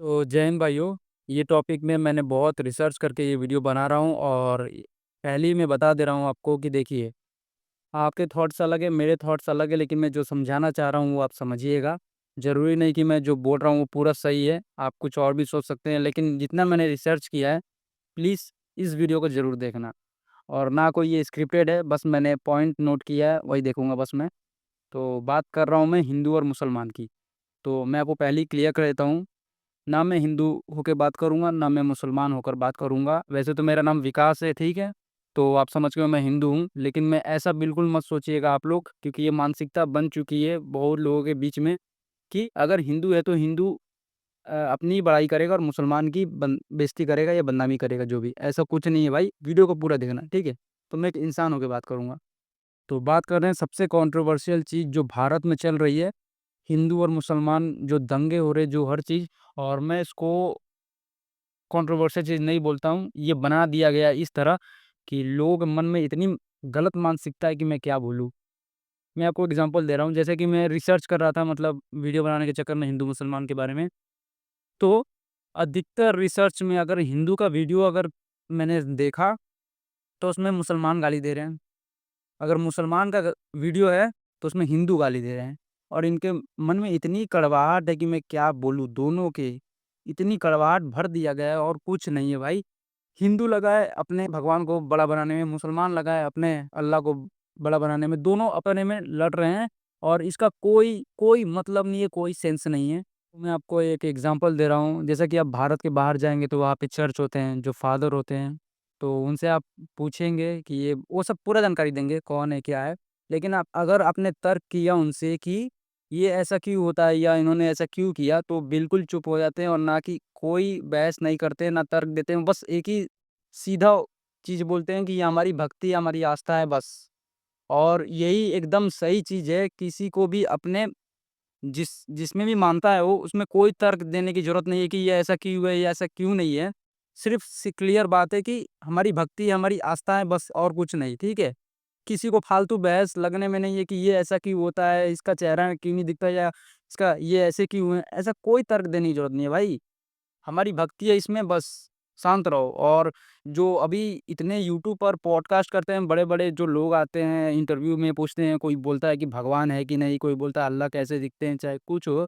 तो जय हिंद भाइयों। ये टॉपिक में मैंने बहुत रिसर्च करके ये वीडियो बना रहा हूँ और पहले ही मैं बता दे रहा हूँ आपको कि देखिए, आपके थॉट्स अलग है, मेरे थॉट्स अलग है, लेकिन मैं जो समझाना चाह रहा हूँ वो आप समझिएगा। ज़रूरी नहीं कि मैं जो बोल रहा हूँ वो पूरा सही है, आप कुछ और भी सोच सकते हैं, लेकिन जितना मैंने रिसर्च किया है, प्लीज़ इस वीडियो को ज़रूर देखना। और ना कोई ये स्क्रिप्टेड है, बस मैंने पॉइंट नोट किया है, वही देखूंगा बस मैं। तो बात कर रहा हूँ मैं हिंदू और मुसलमान की। तो मैं आपको पहले ही क्लियर कर देता हूँ, ना मैं हिंदू होकर बात करूँगा, ना मैं मुसलमान होकर बात करूँगा। वैसे तो मेरा नाम विकास है, ठीक है? तो आप समझ गए मैं हिंदू हूँ, लेकिन मैं ऐसा बिल्कुल मत सोचिएगा आप लोग, क्योंकि ये मानसिकता बन चुकी है बहुत लोगों के बीच में कि अगर हिंदू है तो हिंदू अपनी ही बड़ाई करेगा और मुसलमान की बेइज्जती करेगा या बदनामी करेगा, जो भी। ऐसा कुछ नहीं है भाई, वीडियो को पूरा देखना, ठीक है? तो मैं एक इंसान होकर बात करूँगा। तो बात कर रहे हैं सबसे कंट्रोवर्शियल चीज़ जो भारत में चल रही है, हिंदू और मुसलमान जो दंगे हो रहे, जो हर चीज़। और मैं इसको कंट्रोवर्शियल चीज़ नहीं बोलता हूँ, ये बना दिया गया है इस तरह कि लोग मन में इतनी गलत मानसिकता है कि मैं क्या बोलूँ। मैं आपको एग्ज़ाम्पल दे रहा हूँ, जैसे कि मैं रिसर्च कर रहा था, मतलब वीडियो बनाने के चक्कर में हिंदू मुसलमान के बारे में। तो अधिकतर रिसर्च में अगर हिंदू का वीडियो अगर मैंने देखा, तो उसमें मुसलमान गाली दे रहे हैं। अगर मुसलमान का वीडियो है, तो उसमें हिंदू गाली दे रहे हैं। और इनके मन में इतनी कड़वाहट है कि मैं क्या बोलूँ, दोनों के इतनी कड़वाहट भर दिया गया है और कुछ नहीं है भाई। हिंदू लगा है अपने भगवान को बड़ा बनाने में, मुसलमान लगा है अपने अल्लाह को बड़ा बनाने में, दोनों अपने में लड़ रहे हैं। और इसका कोई कोई मतलब नहीं है, कोई सेंस नहीं है। तो मैं आपको एक एग्जांपल दे रहा हूँ, जैसा कि आप भारत के बाहर जाएंगे तो वहाँ पे चर्च होते हैं, जो फादर होते हैं, तो उनसे आप पूछेंगे कि ये वो सब पूरा जानकारी देंगे कौन है क्या है। लेकिन आप अगर आपने तर्क किया उनसे कि ये ऐसा क्यों होता है या इन्होंने ऐसा क्यों किया, तो बिल्कुल चुप हो जाते हैं और ना कि कोई बहस नहीं करते, ना तर्क देते हैं। बस एक ही सीधा चीज़ बोलते हैं कि ये हमारी भक्ति, हमारी आस्था है, बस। और यही एकदम सही चीज़ है, किसी को भी अपने जिसमें भी मानता है वो, उसमें कोई तर्क देने की ज़रूरत नहीं है कि ये ऐसा क्यों है, ये ऐसा क्यों नहीं है। सिर्फ़ सी क्लियर बात है कि हमारी भक्ति है, हमारी आस्था है, बस, और कुछ नहीं, ठीक है? किसी को फालतू बहस लगने में नहीं है कि ये ऐसा क्यों होता है, इसका चेहरा क्यों नहीं दिखता, या इसका ये ऐसे क्यों है, ऐसा कोई तर्क देने की ज़रूरत नहीं है भाई। हमारी भक्ति है इसमें, बस शांत रहो। और जो अभी इतने यूट्यूब पर पॉडकास्ट करते हैं, बड़े-बड़े जो लोग आते हैं, इंटरव्यू में पूछते हैं, कोई बोलता है कि भगवान है कि नहीं, कोई बोलता है अल्लाह कैसे दिखते हैं, चाहे कुछ हो।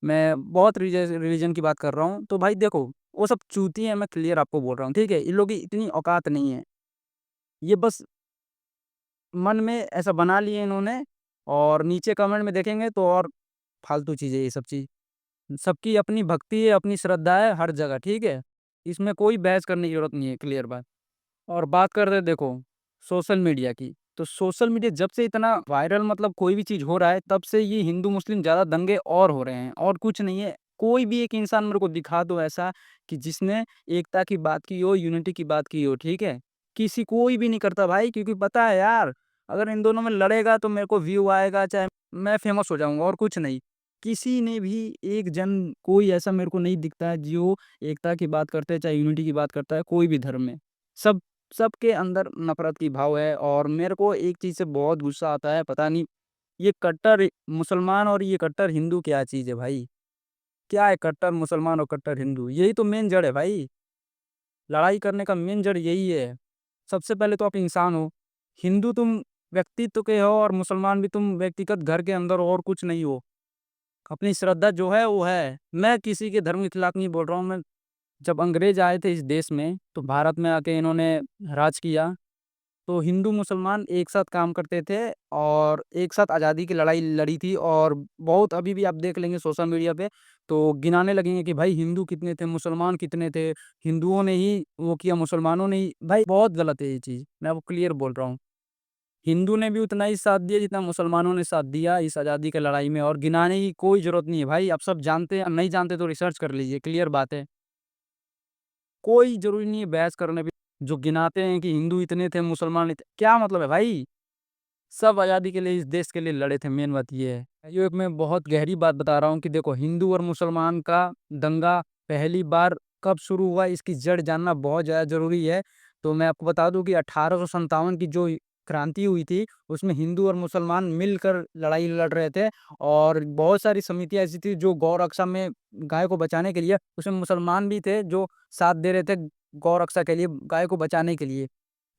मैं बहुत रिलीजन की बात कर रहा हूँ। तो भाई देखो, वो सब चूतिए हैं, मैं क्लियर आपको बोल रहा हूँ, ठीक है? इन लोगों की इतनी औकात नहीं है। ये बस मन में ऐसा बना लिए इन्होंने, और नीचे कमेंट में देखेंगे तो और फालतू चीज़ है ये सब चीज़। सबकी अपनी भक्ति है, अपनी श्रद्धा है हर जगह, ठीक है? इसमें कोई बहस करने की ज़रूरत नहीं है, क्लियर बात। और बात करते हैं देखो सोशल मीडिया की, तो सोशल मीडिया जब से इतना वायरल, मतलब कोई भी चीज़ हो रहा है, तब से ये हिंदू मुस्लिम ज़्यादा दंगे और हो रहे हैं, और कुछ नहीं है। कोई भी एक इंसान मेरे को दिखा दो ऐसा कि जिसने एकता की बात की हो, यूनिटी की बात की हो, ठीक है? किसी कोई भी नहीं करता भाई, क्योंकि पता है यार, अगर इन दोनों में लड़ेगा तो मेरे को व्यू आएगा, चाहे मैं फेमस हो जाऊँगा, और कुछ नहीं। किसी ने भी एक जन कोई ऐसा मेरे को नहीं दिखता है जो एकता की बात करता है, चाहे यूनिटी की बात करता है, कोई भी धर्म में। सब सबके अंदर नफ़रत की भाव है। और मेरे को एक चीज़ से बहुत गुस्सा आता है, पता नहीं ये कट्टर मुसलमान और ये कट्टर हिंदू क्या चीज़ है भाई? क्या है कट्टर मुसलमान और कट्टर हिंदू? यही तो मेन जड़ है भाई। लड़ाई करने का मेन जड़ यही है। सबसे पहले तो आप इंसान हो। हिंदू तुम व्यक्तित्व के हो, और मुसलमान भी तुम व्यक्तिगत घर के अंदर हो, और कुछ नहीं हो। अपनी श्रद्धा जो है वो है। मैं किसी के धर्म के खिलाफ नहीं बोल रहा हूँ। मैं जब अंग्रेज़ आए थे इस देश में, तो भारत में आके इन्होंने राज किया। तो हिंदू मुसलमान एक साथ काम करते थे और एक साथ आज़ादी की लड़ाई लड़ी थी। और बहुत अभी भी आप देख लेंगे सोशल मीडिया पे, तो गिनाने लगेंगे कि भाई हिंदू कितने थे, मुसलमान कितने थे। हिंदुओं ने ही वो किया, मुसलमानों ने ही। भाई बहुत गलत है ये चीज़, मैं आपको क्लियर बोल रहा हूँ। हिंदू ने भी उतना ही साथ दिया जितना मुसलमानों ने साथ दिया इस आज़ादी की लड़ाई में, और गिनाने की कोई ज़रूरत नहीं है भाई। आप सब जानते हैं, नहीं जानते तो रिसर्च कर लीजिए, क्लियर बात है। कोई ज़रूरी नहीं है बहस करने पे। जो गिनाते हैं कि हिंदू इतने थे, मुसलमान क्या मतलब है भाई? सब आज़ादी के लिए, इस देश के लिए लड़े थे, मेन बात ये है। ये एक मैं बहुत गहरी बात बता रहा हूँ कि देखो, हिंदू और मुसलमान का दंगा पहली बार कब शुरू हुआ, इसकी जड़ जानना बहुत ज़्यादा ज़रूरी है। तो मैं आपको बता दूँ कि 1857 की जो क्रांति हुई थी, उसमें हिंदू और मुसलमान मिलकर लड़ाई लड़ रहे थे और बहुत सारी समितियाँ ऐसी थी जो गौ-रक्षा में गाय को बचाने के लिए उसमें मुसलमान भी थे जो साथ दे रहे थे गौ-रक्षा के लिए, गाय को बचाने के लिए।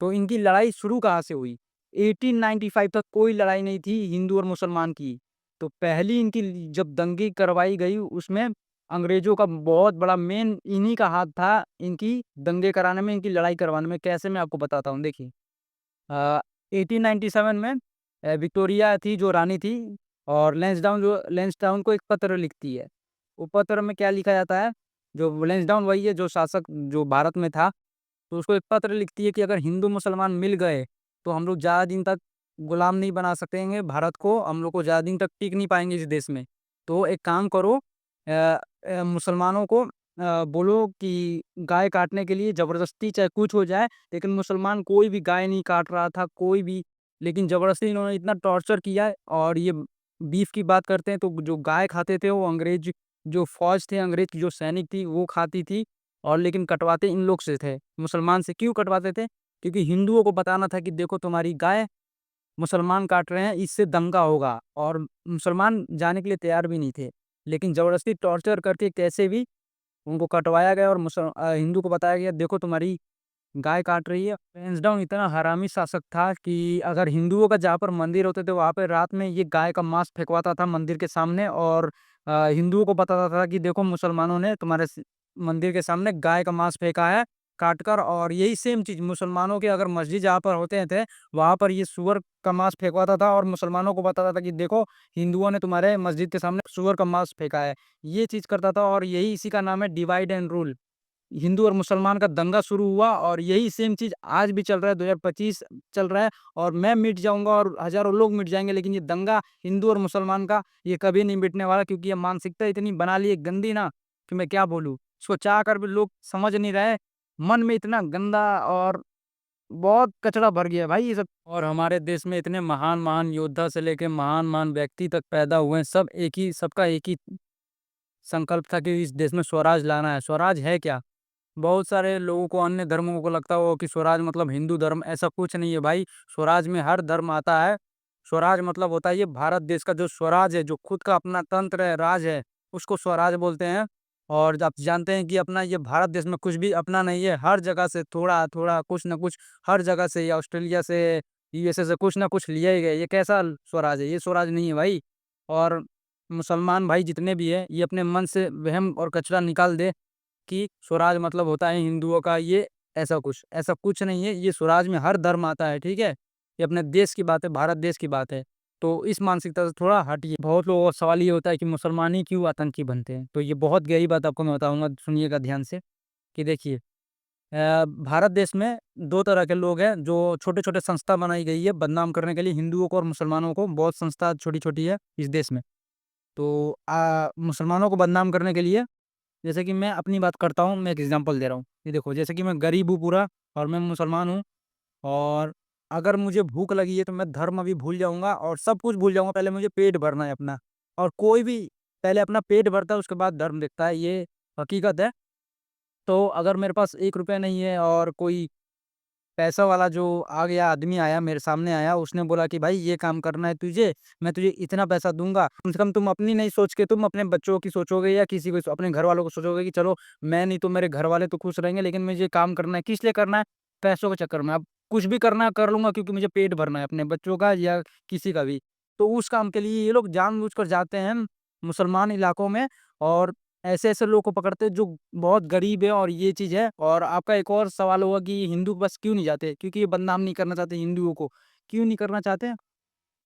तो इनकी लड़ाई शुरू कहाँ से हुई? 1895 तक कोई लड़ाई नहीं थी हिंदू और मुसलमान की। तो पहली इनकी जब दंगे करवाई गई उसमें अंग्रेज़ों का बहुत बड़ा मेन इन्हीं का हाथ था, इनकी दंगे कराने में, इनकी लड़ाई करवाने में। कैसे मैं आपको बताता हूँ देखिए। 1897 में विक्टोरिया थी जो रानी थी और लैंसडाउन को एक पत्र लिखती है। वो पत्र में क्या लिखा जाता है, जो लैंसडाउन वही है जो शासक जो भारत में था, तो उसको एक पत्र लिखती है कि अगर हिंदू मुसलमान मिल गए, तो हम लोग ज़्यादा दिन तक गुलाम नहीं बना सकेंगे भारत को, हम लोग को ज़्यादा दिन तक टिक नहीं पाएँगे इस देश में। तो एक काम करो मुसलमानों को बोलो कि गाय काटने के लिए ज़बरदस्ती चाहे कुछ हो जाए, लेकिन मुसलमान कोई भी गाय नहीं काट रहा था, कोई भी। लेकिन ज़बरदस्ती इन्होंने इतना टॉर्चर किया है और ये बीफ की बात करते हैं तो जो गाय खाते थे वो अंग्रेज जो फ़ौज थे, अंग्रेज की जो सैनिक थी वो खाती थी और लेकिन कटवाते इन लोग से थे, मुसलमान से। क्यों कटवाते थे? क्योंकि हिंदुओं को बताना था कि देखो तुम्हारी गाय मुसलमान काट रहे हैं, इससे दंगा होगा और मुसलमान जाने के लिए तैयार भी नहीं थे। लेकिन ज़बरदस्ती टॉर्चर करके कैसे भी उनको कटवाया गया और हिंदू को बताया गया देखो तुम्हारी गाय काट रही है। लैंसडाउन इतना हरामी शासक था कि अगर हिंदुओं का जहाँ पर मंदिर होते थे वहाँ पे रात में ये गाय का मांस फेंकवाता था मंदिर के सामने और हिंदुओं को बताता था कि देखो मुसलमानों ने तुम्हारे मंदिर के सामने गाय का मांस फेंका है काट कर। और यही सेम चीज़ मुसलमानों के अगर मस्जिद जहाँ पर होते थे वहाँ पर ये सुअर का मांस फेंकवाता था और मुसलमानों को बताता था कि देखो हिंदुओं ने तुम्हारे मस्जिद के सामने सुअर का मांस फेंका है। ये चीज़ करता था और यही इसी का नाम है डिवाइड एंड रूल। हिंदू और मुसलमान का दंगा शुरू हुआ और यही सेम चीज़ आज भी चल रहा है, 2025 चल रहा है और मैं मिट जाऊँगा और हज़ारों लोग मिट जाएँगे, लेकिन ये दंगा हिंदू और मुसलमान का ये कभी नहीं मिटने वाला, क्योंकि ये मानसिकता इतनी बना ली है गंदी ना कि मैं क्या बोलूँ। इसको चाह कर भी लोग समझ नहीं रहे। मन में इतना गंदा और बहुत कचरा भर गया है भाई ये सब। और हमारे देश में इतने महान-महान योद्धा से लेके महान-महान व्यक्ति तक पैदा हुए हैं, सब एक ही सबका एक ही संकल्प था कि इस देश में स्वराज लाना है। स्वराज है क्या? बहुत सारे लोगों को अन्य धर्मों को लगता हो कि स्वराज मतलब हिंदू धर्म, ऐसा कुछ नहीं है भाई। स्वराज में हर धर्म आता है। स्वराज मतलब होता है ये भारत देश का जो स्वराज है, जो खुद का अपना तंत्र है, राज है, उसको स्वराज बोलते हैं। और आप जानते हैं कि अपना ये भारत देश में कुछ भी अपना नहीं है, हर जगह से थोड़ा-थोड़ा, कुछ न कुछ, हर जगह से या ऑस्ट्रेलिया से, यूएसए से कुछ न कुछ लिया ही गया। ये कैसा स्वराज है? ये स्वराज नहीं है भाई। और मुसलमान भाई जितने भी हैं, ये अपने मन से वहम और कचरा निकाल दें कि स्वराज मतलब होता है हिंदुओं का ये, ऐसा कुछ नहीं है। ये स्वराज में हर धर्म आता है, ठीक है? ये अपने देश की बात है, भारत देश की बात है। तो इस मानसिकता से थोड़ा हटिए। बहुत लोगों का सवाल ये होता है कि मुसलमान ही क्यों आतंकी बनते हैं? तो ये बहुत गहरी बात आपको मैं बताऊँगा, सुनिएगा ध्यान से कि देखिए भारत देश में 2 तरह के लोग हैं जो छोटे-छोटे संस्था बनाई गई है बदनाम करने के लिए हिंदुओं को और मुसलमानों को। बहुत संस्था छोटी-छोटी है इस देश में। तो मुसलमानों को बदनाम करने के लिए, जैसे कि मैं अपनी बात करता हूँ, मैं एक एग्ज़ाम्पल दे रहा हूँ। ये देखो जैसे कि मैं गरीब हूँ पूरा और मैं मुसलमान हूँ और अगर मुझे भूख लगी है तो मैं धर्म अभी भूल जाऊँगा और सब कुछ भूल जाऊँगा, पहले मुझे पेट भरना है अपना। और कोई भी पहले अपना पेट भरता है उसके बाद धर्म देखता है, ये हकीकत है। तो अगर मेरे पास ₹1 नहीं है और कोई पैसा वाला जो आ गया आदमी आया मेरे सामने आया, उसने बोला कि भाई ये काम करना है तुझे, मैं तुझे इतना पैसा दूँगा। कम से कम तुम अपनी नहीं सोच के तुम अपने बच्चों की सोचोगे या किसी को अपने घर वालों को सोचोगे कि चलो मैं नहीं तो मेरे घर वाले तो खुश रहेंगे, लेकिन मुझे काम करना है। किस लिए करना है? पैसों के चक्कर में। अब कुछ भी करना है कर लूँगा क्योंकि मुझे पेट भरना है अपने बच्चों का या किसी का भी। तो उस काम के लिए ये लोग जानबूझकर जाते हैं मुसलमान इलाकों में और ऐसे-ऐसे लोग को पकड़ते हैं जो बहुत गरीब है और ये चीज़ है। और आपका एक और सवाल होगा कि हिंदू बस क्यों नहीं जाते? क्योंकि ये बदनाम नहीं करना चाहते हिंदुओं को। क्यों नहीं करना चाहते?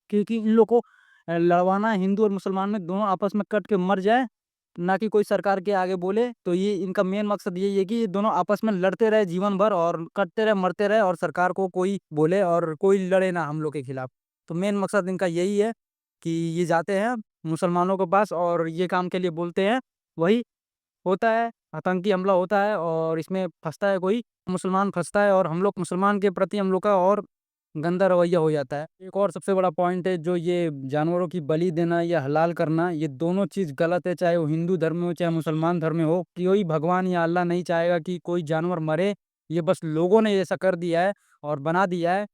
क्योंकि इन लोग को लड़वाना है हिंदू और मुसलमान में, दोनों आपस में कट के मर जाए, ना कि कोई सरकार के आगे बोले। तो ये इनका मेन मकसद यही है कि ये दोनों आपस में लड़ते रहे जीवन भर और कटते रहे, मरते रहे और सरकार को कोई बोले और कोई लड़े ना हम लोग के खिलाफ। तो मेन मकसद इनका यही है कि ये जाते हैं मुसलमानों के पास और ये काम के लिए बोलते हैं। वही होता है, आतंकी हमला होता है और इसमें फँसता है कोई, मुसलमान फँसता है और हम लोग मुसलमान के प्रति हम लोग का और गंदा रवैया हो जाता है। एक और सबसे बड़ा पॉइंट है जो ये जानवरों की बलि देना या हलाल करना, ये दोनों चीज़ गलत है, चाहे वो हिंदू धर्म में हो, चाहे मुसलमान धर्म में हो। कोई भगवान या अल्लाह नहीं चाहेगा कि कोई जानवर मरे, ये बस लोगों ने ऐसा कर दिया है और बना दिया है।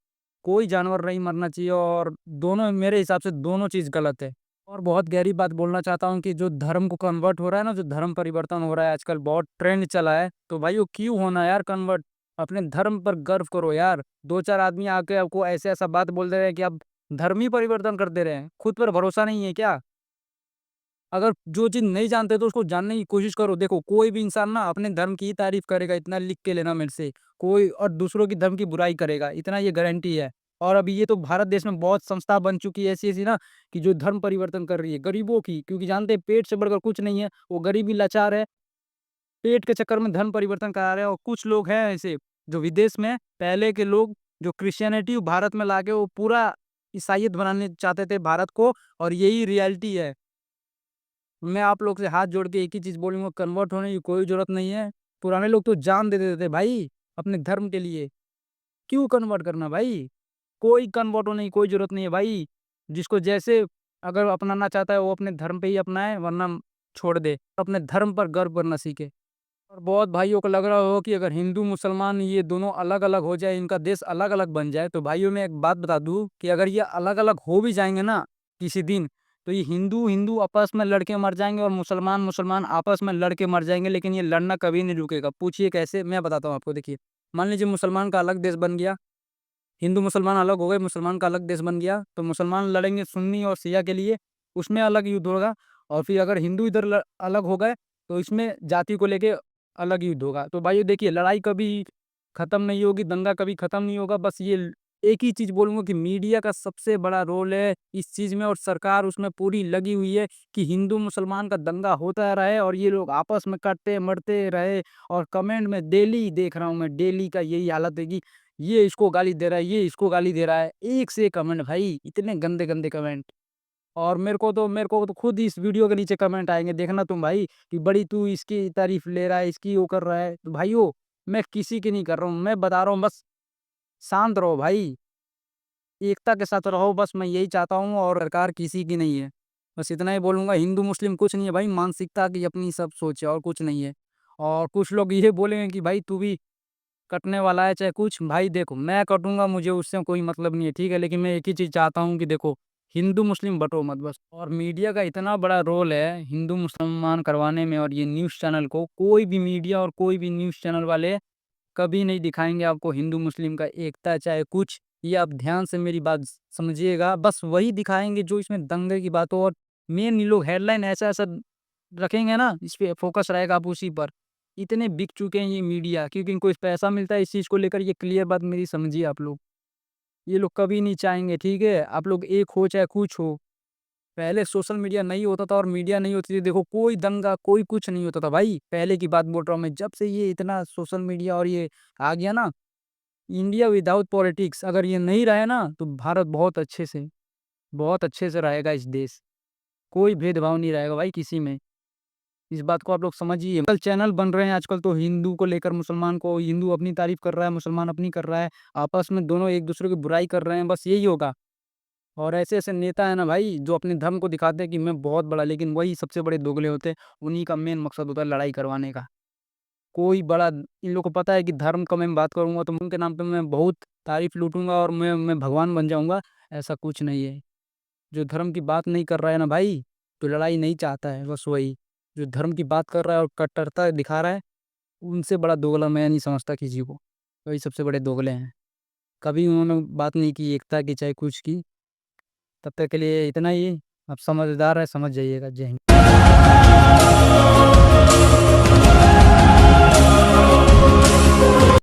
कोई जानवर नहीं मरना चाहिए और दोनों मेरे हिसाब से दोनों चीज़ गलत है। और बहुत गहरी बात बोलना चाहता हूँ कि जो धर्म को कन्वर्ट हो रहा है ना, जो धर्म परिवर्तन हो रहा है आजकल बहुत ट्रेंड चला है, तो भाई वो क्यों होना यार कन्वर्ट? अपने धर्म पर गर्व करो यार। 2-4 आदमी आके आपको ऐसा-ऐसा बात बोल दे रहे हैं कि आप धर्म ही परिवर्तन कर दे रहे हैं। खुद पर भरोसा नहीं है क्या? अगर जो चीज़ नहीं जानते तो उसको जानने की कोशिश करो। देखो कोई भी इंसान ना अपने धर्म की ही तारीफ़ करेगा, इतना लिख के लेना मेरे से। कोई और दूसरों की धर्म की बुराई करेगा, इतना ये गारंटी है। और अभी ये तो भारत देश में बहुत संस्था बन चुकी है ऐसी-ऐसी ना कि जो धर्म परिवर्तन कर रही है, गरीबों की। क्योंकि जानते हैं पेट से बढ़कर कुछ नहीं है, वो गरीबी लाचार है, पेट के चक्कर में धर्म परिवर्तन करा रहे हैं और कुछ लोग हैं ऐसे, जो विदेश में पहले के लोग जो क्रिश्चियनिटी भारत में लाके वो पूरा ईसाईयत बनाने चाहते थे भारत को और यही रियलिटी है। मैं आप लोग से हाथ जोड़ के एक ही चीज़ बोलूँगा कन्वर्ट होने की कोई ज़रूरत नहीं है। पुराने लोग तो जान दे देते थे भाई, अपने धर्म के लिए। क्यों कन्वर्ट करना भाई? कोई कन्वर्ट होने की कोई ज़रूरत नहीं है भाई। जिसको जैसे अगर अपनाना चाहता है वो अपने धर्म पे ही अपनाए वरना छोड़ दे। अपने धर्म पर गर्व करना सीखे। और बहुत भाइयों को लग रहा हो कि अगर हिंदू मुसलमान ये दोनों अलग-अलग हो जाए, इनका देश अलग-अलग बन जाए, तो भाइयों मैं एक बात बता दूँ कि अगर ये अलग-अलग हो भी जाएँगे ना किसी दिन, तो ये हिंदू-हिंदू आपस में लड़ के मर जाएँगे और मुसलमान-मुसलमान आपस में लड़ के मर जाएँगे, लेकिन ये लड़ना कभी नहीं रुकेगा। पूछिए कैसे? मैं बताता हूँ आपको देखिए। मान लीजिए मुसलमान का अलग देश बन गया, हिंदू-मुसलमान अलग हो गए, मुसलमान का अलग देश बन गया, तो मुसलमान लड़ेंगे सुन्नी और शिया के लिए, उसमें अलग युद्ध होगा और फिर अगर हिंदू इधर अलग हो गए, तो इसमें जाति को लेके अलग युद्ध होगा। तो भाइयों देखिए लड़ाई कभी खत्म नहीं होगी, दंगा कभी खत्म नहीं होगा, बस ये एक ही चीज़ बोलूँगा कि मीडिया का सबसे बड़ा रोल है इस चीज़ में और सरकार उसमें पूरी लगी हुई है कि हिंदू-मुसलमान का दंगा होता रहे और ये लोग आपस में कटते-मरते रहे और कमेंट में डेली देख रहा हूँ मैं, डेली का यही हालत है कि ये इसको गाली दे रहा है, ये इसको गाली दे रहा है। एक से एक कमेंट भाई, इतने गंदे-गंदे कमेंट। और मेरे को तो खुद इस वीडियो के नीचे कमेंट आएँगे, देखना तुम भाई कि बड़ी तू इसकी तारीफ़ ले रहा है, इसकी वो कर रहा है। तो भाइयों, मैं किसी की नहीं कर रहा हूँ, मैं बता रहा हूँ बस शांत रहो भाई, एकता के साथ रहो बस मैं यही चाहता हूँ और सरकार किसी की नहीं है। बस इतना ही बोलूँगा हिंदू-मुस्लिम कुछ नहीं है भाई, मानसिकता की अपनी सब सोच है और कुछ नहीं है। और कुछ लोग ये बोलेंगे कि भाई तू भी कटने वाला है चाहे कुछ, भाई देखो मैं कटूँगा मुझे उससे कोई मतलब नहीं है, ठीक है? लेकिन मैं एक ही चीज़ चाहता हूँ कि देखो हिंदू-मुस्लिम बँटो मत बस। और मीडिया का इतना बड़ा रोल है हिंदू-मुसलमान करवाने में और ये न्यूज़ चैनल को कोई भी मीडिया और कोई भी न्यूज़ चैनल वाले कभी नहीं दिखाएँगे आपको हिंदू-मुस्लिम का एकता चाहे कुछ, ये आप ध्यान से मेरी बात समझिएगा। बस वही दिखाएँगे जो इसमें दंगे की बात हो और मेन ये लोग हेडलाइन ऐसा-ऐसा रखेंगे ना, इस पे फ़ोकस रहेगा आप उसी पर। इतने बिक चुके हैं ये मीडिया क्योंकि इनको पैसा मिलता है इस चीज़ को लेकर ये क्लियर बात मेरी समझिए आप लोग। ये लोग कभी नहीं चाहेंगे, ठीक है? आप लोग एक हो चाहे कुछ हो। पहले सोशल मीडिया नहीं होता था और मीडिया नहीं होती थी, देखो कोई दंगा, कोई कुछ नहीं होता था भाई। पहले की बात बोल रहा हूँ मैं, जब से ये इतना सोशल मीडिया और ये आ गया ना, इंडिया विदाउट पॉलिटिक्स अगर ये नहीं रहे ना, तो भारत बहुत अच्छे से रहेगा इस देश। कोई भेदभाव नहीं रहेगा भाई किसी में। इस बात को आप लोग समझिए। कल चैनल बन रहे हैं आजकल तो हिंदू को लेकर मुसलमान को हिंदू अपनी तारीफ़ कर रहा है, मुसलमान अपनी कर रहा है। आपस में दोनों एक-दूसरे की बुराई कर रहे हैं, बस यही होगा। और ऐसे-ऐसे नेता हैं ना भाई, जो अपने धर्म को दिखाते हैं कि मैं बहुत बड़ा, लेकिन वही सबसे बड़े दोगले होते हैं। उन्हीं का मेन मकसद होता है लड़ाई करवाने का। कोई बड़ा इन लोगों को पता है कि धर्म का मैं बात करूँगा तो उनके नाम पे मैं बहुत तारीफ़ लूटूँगा और मैं भगवान बन जाऊँगा, ऐसा कुछ नहीं है। जो धर्म की बात नहीं कर रहा है ना भाई, तो लड़ाई नहीं चाहता है, बस वही। जो धर्म की बात कर रहा है और कट्टरता दिखा रहा है, उनसे बड़ा दोगला मैं नहीं समझता किसी को। वही सबसे बड़े दोगले हैं। कभी उन्होंने बात नहीं की एकता की चाहे कुछ की। तब तक के लिए इतना ही। आप समझदार हैं, समझ जाइएगा। जय हिंद।